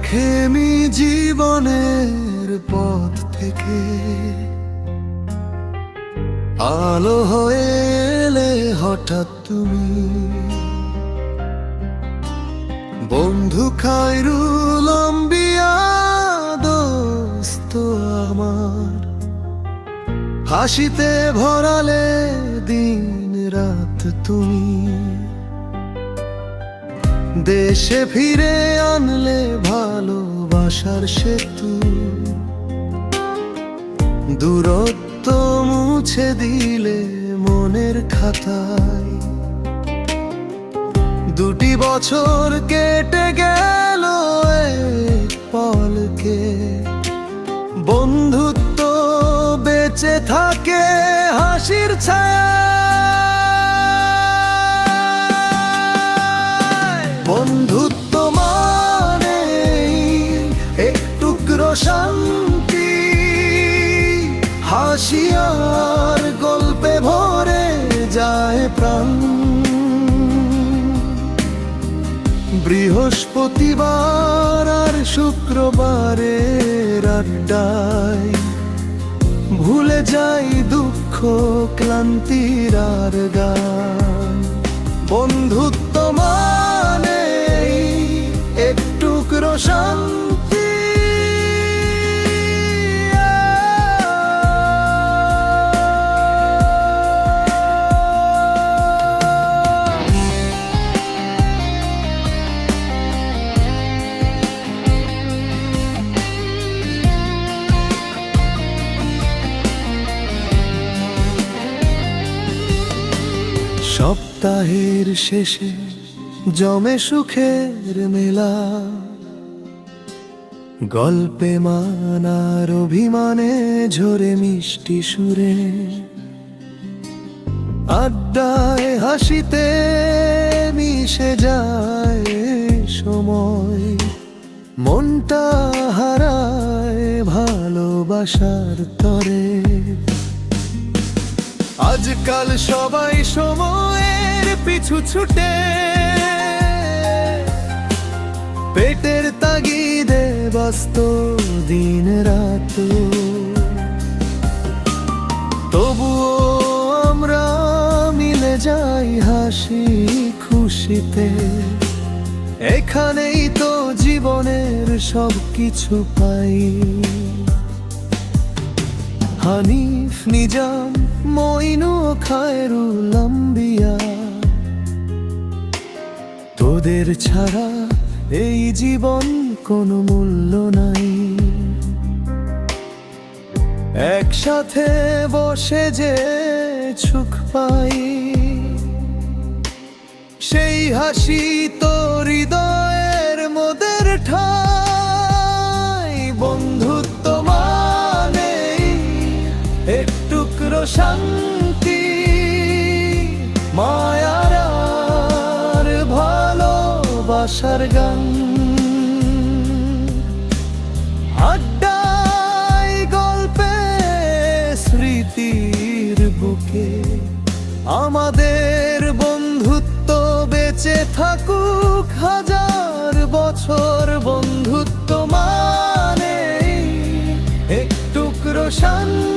একঘেয়েমি জীবনের পথ থেকে আলো হয়ে এলে হঠাৎ তুমি, বন্ধু খায়রুল আম্বিয়া দোস্ত আমার, হাসিতে ভরালে দিন রাত তুমি, দেশে ফিরে আনলে ভালোবাসার সেতু, দূরত্ব মুছে দিলে মনের খাতায়। 2 বছর কেটে গেল এক পলকে, বন্ধুত্ব বেঁচে থাকে হাসির ছায়ায়। বন্ধুত্ব মানে একটু শান্তি, হাসি আর গল্পে ভরে যায় প্রাণ। বৃহস্পতিবার আর শুক্রবারের আড্ডায় ভুলে যাই দুঃখ ক্লান্তির আর গান। বন্ধুত্ব মানে একটু শান্তি, সপ্তাহের শেষে জমে সুখের মেলা, গল্পে মানার অভিমানে ঝরে মিষ্টি সুরে, আড্ডায় হাসিতে মিশে যায় সময়, মনটা হারায় ভালোবাসার তরে। আজকাল সবাই সময়ের পিছু ছুটে, পেটের তাগিদে ব্যস্ত দিন রাত, তবুও আমরা মিলে যাই হাসি খুশিতে। এখানেই তো জীবনের সব কিছু পাই। হানিফ, নিজাম, মইনু, খায়রুল আম্বিয়া, তোদের ছাড়া এই জীবন কোনো মূল্য নাই। একসাথে বসে যে সুখ পাই, সেই হাসি তো হৃদয়ের মোদের ঠাই। বন্ধুত্ব মানে একটু শান্তি, মায়ার আর ভালোবাসার গান। আড্ডায় গল্পে স্মৃতির বুকে আমাদের বন্ধুত্ব বেঁচে থাকুক হাজার বছর। বন্ধুত্ব মানে একটু শান্তি।